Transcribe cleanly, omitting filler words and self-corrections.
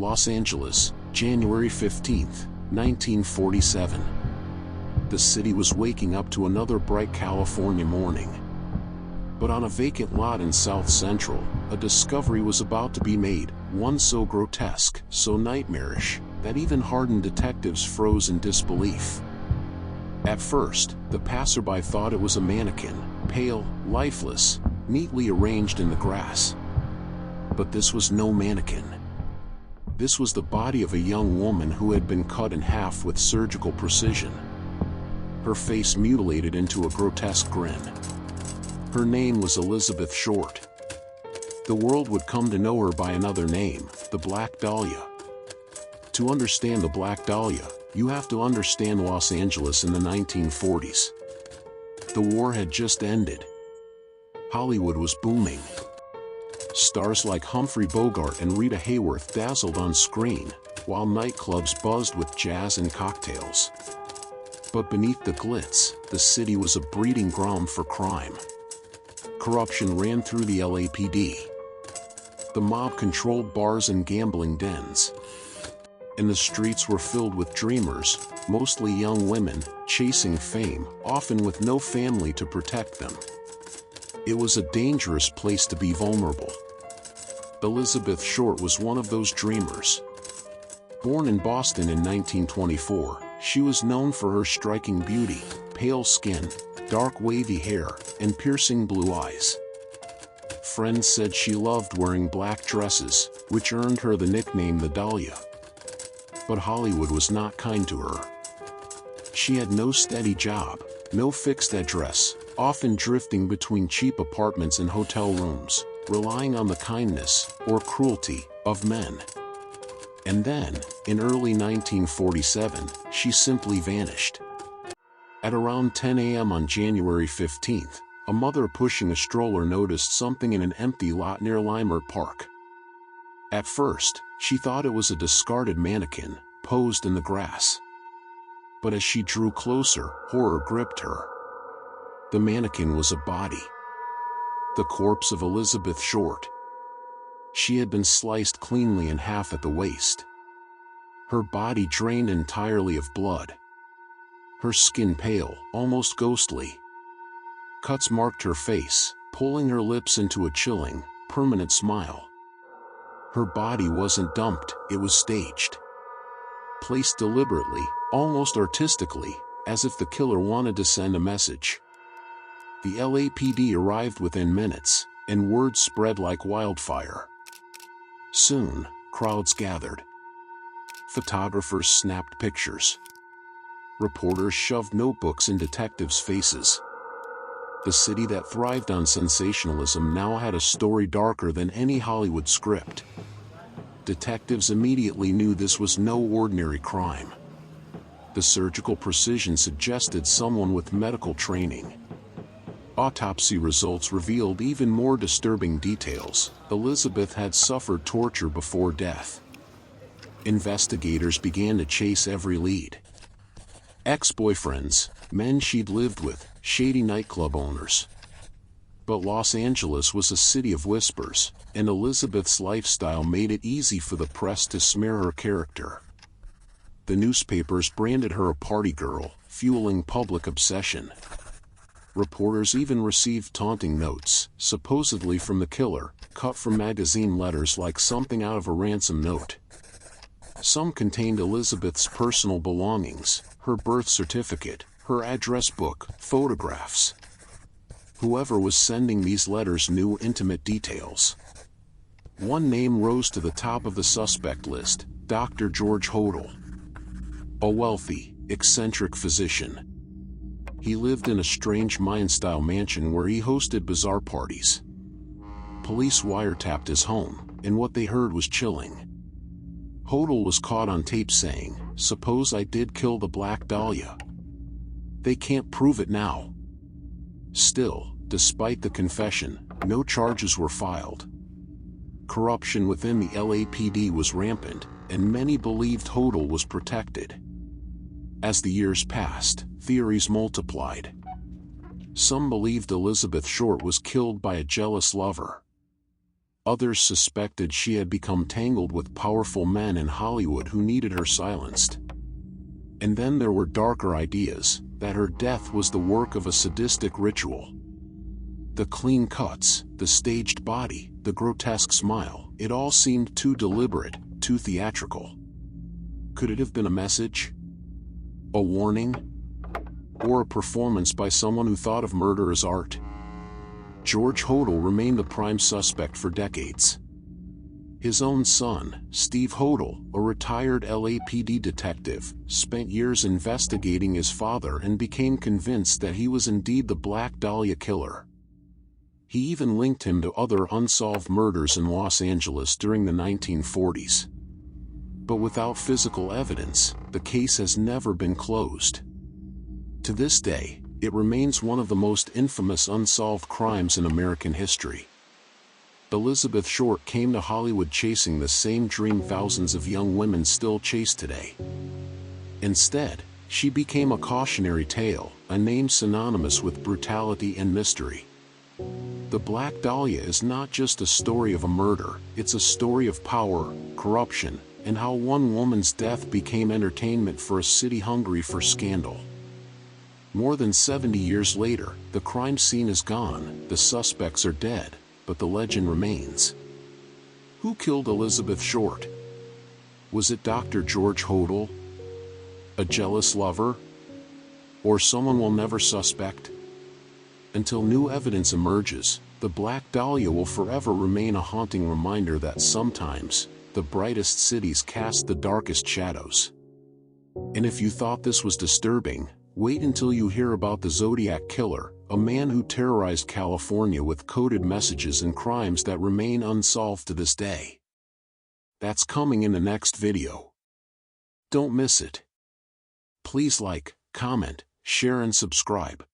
Los Angeles, January 15, 1947. The city was waking up to another bright California morning. But on a vacant lot in South Central, a discovery was about to be made, one so grotesque, so nightmarish, that even hardened detectives froze in disbelief. At first, the passerby thought it was a mannequin, pale, lifeless, neatly arranged in the grass. But this was no mannequin. This was the body of a young woman who had been cut in half with surgical precision. Her face mutilated into a grotesque grin. Her name was Elizabeth Short. The world would come to know her by another name, the Black Dahlia. To understand the Black Dahlia, you have to understand Los Angeles in the 1940s. The war had just ended. Hollywood was booming. Stars like Humphrey Bogart and Rita Hayworth dazzled on screen, while nightclubs buzzed with jazz and cocktails. But beneath the glitz, the city was a breeding ground for crime. Corruption ran through the LAPD. The mob controlled bars and gambling dens. And the streets were filled with dreamers, mostly young women, chasing fame, often with no family to protect them. It was a dangerous place to be vulnerable. Elizabeth Short was one of those dreamers. Born in Boston in 1924, she was known for her striking beauty, pale skin, dark wavy hair, and piercing blue eyes. Friends said she loved wearing black dresses, which earned her the nickname the Dahlia. But Hollywood was not kind to her. She had no steady job, no fixed address, often drifting between cheap apartments and hotel rooms, relying on the kindness, or cruelty, of men. And then, in early 1947, she simply vanished. At around 10 a.m. on January 15th, a mother pushing a stroller noticed something in an empty lot near Leimert Park. At first, she thought it was a discarded mannequin, posed in the grass. But as she drew closer, horror gripped her. The mannequin was a body. The corpse of Elizabeth Short. She had been sliced cleanly in half at the waist. Her body drained entirely of blood. Her skin pale, almost ghostly. Cuts marked her face, pulling her lips into a chilling, permanent smile. Her body wasn't dumped, it was staged. Placed deliberately, almost artistically, as if the killer wanted to send a message. The LAPD arrived within minutes, and word spread like wildfire. Soon, crowds gathered. Photographers snapped pictures. Reporters shoved notebooks in detectives' faces. The city that thrived on sensationalism now had a story darker than any Hollywood script. Detectives immediately knew this was no ordinary crime. The surgical precision suggested someone with medical training. Autopsy results revealed even more disturbing details. Elizabeth had suffered torture before death. Investigators began to chase every lead. Ex-boyfriends, men she'd lived with, shady nightclub owners. But Los Angeles was a city of whispers, and Elizabeth's lifestyle made it easy for the press to smear her character. The newspapers branded her a party girl, fueling public obsession. Reporters even received taunting notes, supposedly from the killer, cut from magazine letters like something out of a ransom note. Some contained Elizabeth's personal belongings, her birth certificate, her address book, photographs. Whoever was sending these letters knew intimate details. One name rose to the top of the suspect list, Dr. George Hodel. A wealthy, eccentric physician. He lived in a strange Mayan-style mansion where he hosted bizarre parties. Police wiretapped his home, and what they heard was chilling. Hodel was caught on tape saying, "Suppose I did kill the Black Dahlia. They can't prove it now." Still, despite the confession, no charges were filed. Corruption within the LAPD was rampant, and many believed Hodel was protected. As the years passed, theories multiplied. Some believed Elizabeth Short was killed by a jealous lover. Others suspected she had become tangled with powerful men in Hollywood who needed her silenced. And then there were darker ideas, that her death was the work of a sadistic ritual. The clean cuts, the staged body, the grotesque smile, it all seemed too deliberate, too theatrical. Could it have been a message? A warning? Or a performance by someone who thought of murder as art? George Hodel remained the prime suspect for decades. His own son, Steve Hodel, a retired LAPD detective, spent years investigating his father and became convinced that he was indeed the Black Dahlia killer. He even linked him to other unsolved murders in Los Angeles during the 1940s. But without physical evidence, the case has never been closed. To this day, it remains one of the most infamous unsolved crimes in American history. Elizabeth Short came to Hollywood chasing the same dream thousands of young women still chase today. Instead, she became a cautionary tale, a name synonymous with brutality and mystery. The Black Dahlia is not just a story of a murder, it's a story of power, corruption, and how one woman's death became entertainment for a city hungry for scandal. More than 70 years later, the crime scene is gone, the suspects are dead, but the legend remains. Who killed Elizabeth Short? Was it Dr. George Hodel? A jealous lover? Or someone we'll never suspect? Until new evidence emerges, the Black Dahlia will forever remain a haunting reminder that sometimes, the brightest cities cast the darkest shadows. And if you thought this was disturbing, wait until you hear about the Zodiac killer, a man who terrorized California with coded messages and crimes that remain unsolved to this day. That's coming in the next video. Don't miss it. Please like, comment, share and subscribe.